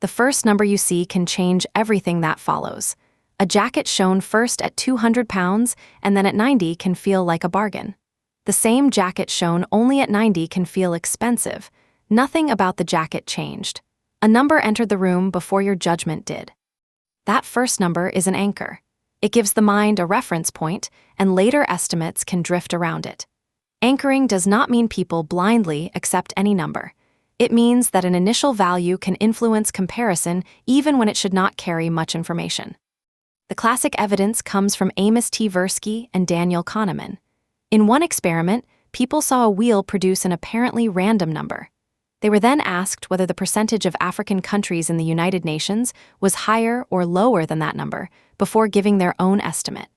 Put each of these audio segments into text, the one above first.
The first number you see can change everything that follows. A jacket shown first at 200 pounds and then at 90 can feel like a bargain. The same jacket shown only at 90 can feel expensive. Nothing about the jacket changed. A number entered the room before your judgment did. That first number is an anchor. It gives the mind a reference point, and later estimates can drift around it. Anchoring does not mean people blindly accept any number. It means that an initial value can influence comparison even when it should not carry much information. The classic evidence comes from Amos Tversky and Daniel Kahneman. In one experiment, people saw a wheel produce an apparently random number. They were then asked whether the percentage of African countries in the United Nations was higher or lower than that number before giving their own estimate.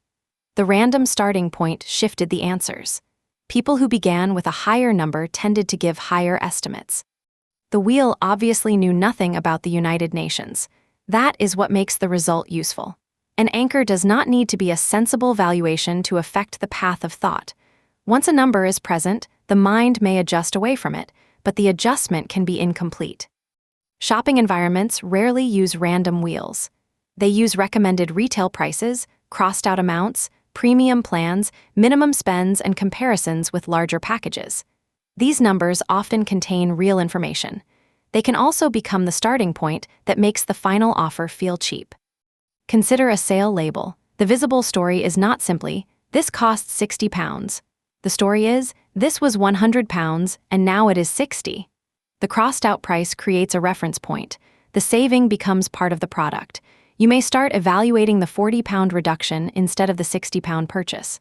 The random starting point shifted the answers. People who began with a higher number tended to give higher estimates. The wheel obviously knew nothing about the United Nations. That is what makes the result useful. An anchor does not need to be a sensible valuation to affect the path of thought. Once a number is present, the mind may adjust away from it, but the adjustment can be incomplete. Shopping environments rarely use random wheels. They use recommended retail prices, crossed-out amounts, premium plans, minimum spends, and comparisons with larger packages. These numbers often contain real information. They can also become the starting point that makes the final offer feel cheap. Consider a sale label. The visible story is not simply, "This costs 60 pounds." The story is, "This was 100 pounds, and now it is 60. The crossed-out price creates a reference point. The saving becomes part of the product. You may start evaluating the 40-pound reduction instead of the 60-pound purchase.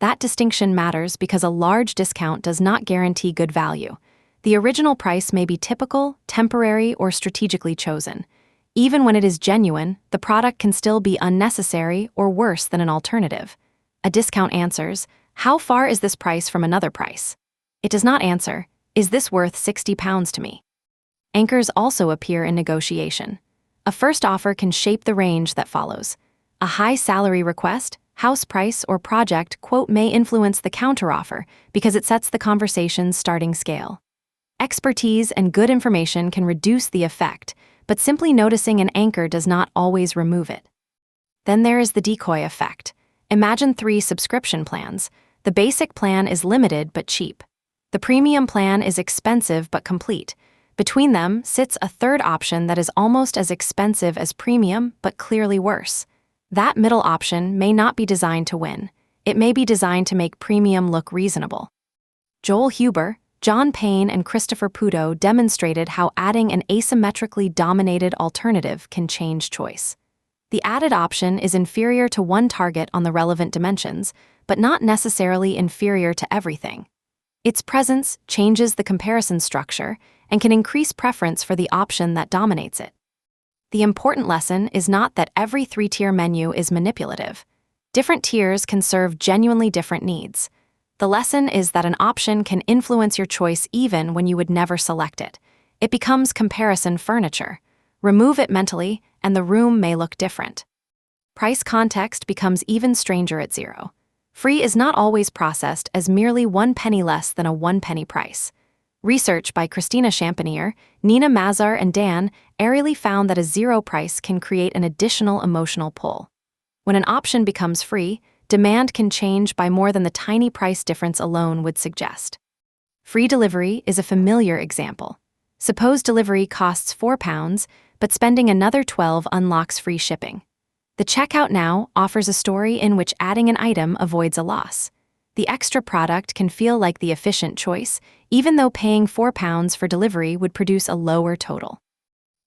That distinction matters because a large discount does not guarantee good value. The original price may be typical, temporary, or strategically chosen. Even when it is genuine, the product can still be unnecessary or worse than an alternative. A discount answers, "How far is this price from another price?" It does not answer, "Is this worth 60 pounds to me?" Anchors also appear in negotiation. A first offer can shape the range that follows. A high salary request, house price, or project quote may influence the counteroffer because it sets the conversation's starting scale. Expertise and good information can reduce the effect, but simply noticing an anchor does not always remove it. Then there is the decoy effect. Imagine 3 subscription plans. The basic plan is limited but cheap. The premium plan is expensive but complete. Between them sits a third option that is almost as expensive as premium but clearly worse. That middle option may not be designed to win. It may be designed to make premium look reasonable. Joel Huber, John Payne, and Christopher Puto demonstrated how adding an asymmetrically dominated alternative can change choice. The added option is inferior to one target on the relevant dimensions, but not necessarily inferior to everything. Its presence changes the comparison structure and can increase preference for the option that dominates it. The important lesson is not that every 3-tier menu is manipulative. Different tiers can serve genuinely different needs. The lesson is that an option can influence your choice even when you would never select it. It becomes comparison furniture. Remove it mentally, and the room may look different. Price context becomes even stranger at 0. Free is not always processed as merely 1 penny less than a 1 penny price. Research by Christina Champagnier, Nina Mazar, and Dan airily found that a 0 price can create an additional emotional pull. When an option becomes free, demand can change by more than the tiny price difference alone would suggest. Free delivery is a familiar example. Suppose delivery costs £4, but spending another $12 unlocks free shipping. The checkout now offers a story in which adding an item avoids a loss. The extra product can feel like the efficient choice, even though paying £4 for delivery would produce a lower total.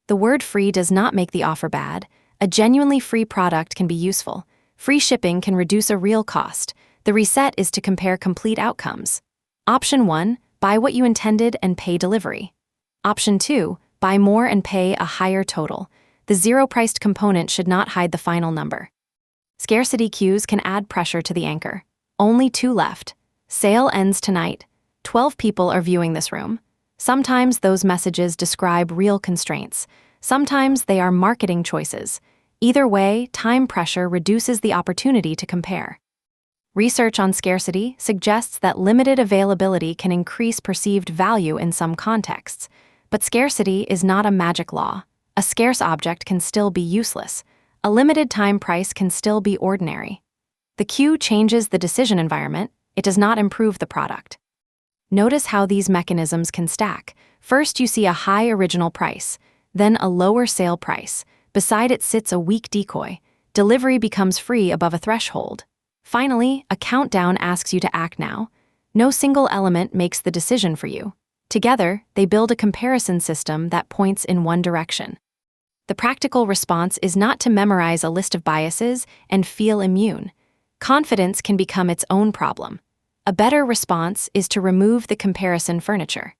The word free does not make the offer bad. A genuinely free product can be useful. Free shipping can reduce a real cost. The reset is to compare complete outcomes. Option 1, buy what you intended and pay delivery. Option 2, buy more and pay a higher total. The 0-priced component should not hide the final number. Scarcity cues can add pressure to the anchor. Only 2 left. Sale ends tonight. 12 people are viewing this room. Sometimes those messages describe real constraints. Sometimes they are marketing choices. Either way, time pressure reduces the opportunity to compare. Research on scarcity suggests that limited availability can increase perceived value in some contexts, but scarcity is not a magic law. A scarce object can still be useless. A limited time price can still be ordinary. The queue changes the decision environment, it does not improve the product. Notice how these mechanisms can stack. First, you see a high original price, then a lower sale price. Beside it sits a weak decoy. Delivery becomes free above a threshold. Finally, a countdown asks you to act now. No single element makes the decision for you. Together, they build a comparison system that points in one direction. The practical response is not to memorize a list of biases and feel immune. Confidence can become its own problem. A better response is to remove the comparison furniture.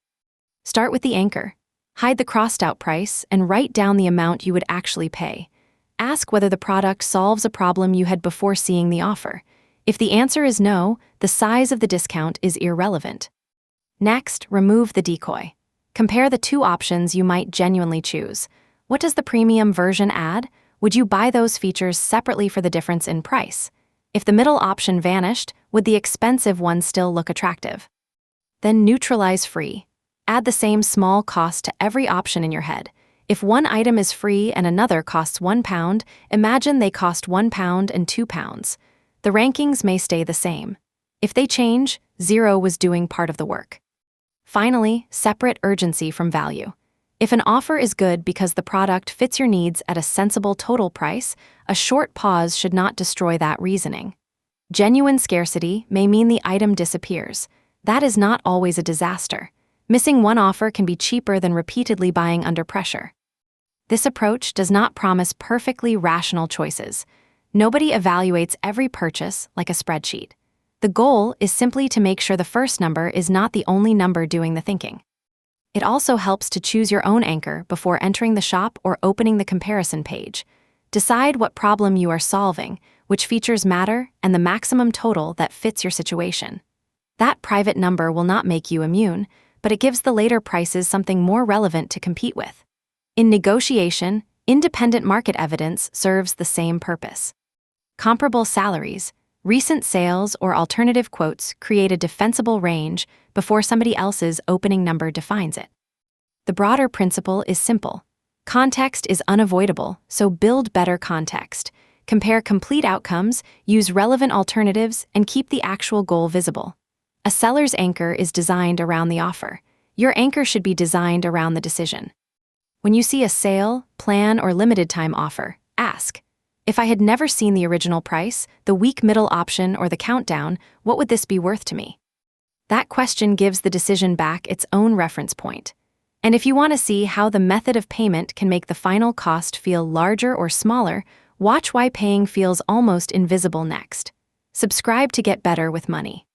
Start with the anchor. Hide the crossed-out price and write down the amount you would actually pay. Ask whether the product solves a problem you had before seeing the offer. If the answer is no, the size of the discount is irrelevant. Next, remove the decoy. Compare the two options you might genuinely choose. What does the premium version add? Would you buy those features separately for the difference in price? If the middle option vanished, would the expensive one still look attractive? Then neutralize free. Add the same small cost to every option in your head. If one item is free and another costs £1, imagine they cost £1 and £2. The rankings may stay the same. If they change, 0 was doing part of the work. Finally, separate urgency from value. If an offer is good because the product fits your needs at a sensible total price, a short pause should not destroy that reasoning. Genuine scarcity may mean the item disappears. That is not always a disaster. Missing one offer can be cheaper than repeatedly buying under pressure. This approach does not promise perfectly rational choices. Nobody evaluates every purchase like a spreadsheet. The goal is simply to make sure the first number is not the only number doing the thinking. It also helps to choose your own anchor before entering the shop or opening the comparison page. Decide what problem you are solving, which features matter, and the maximum total that fits your situation. That private number will not make you immune, but it gives the later prices something more relevant to compete with. In negotiation, independent market evidence serves the same purpose. Comparable salaries, recent sales, or alternative quotes create a defensible range before somebody else's opening number defines it. The broader principle is simple. Context is unavoidable, so build better context. Compare complete outcomes, use relevant alternatives, and keep the actual goal visible. A seller's anchor is designed around the offer. Your anchor should be designed around the decision. When you see a sale, plan, or limited time offer, ask, if I had never seen the original price, the weak middle option, or the countdown, what would this be worth to me? That question gives the decision back its own reference point. And if you want to see how the method of payment can make the final cost feel larger or smaller, watch why paying feels almost invisible next. Subscribe to get better with money.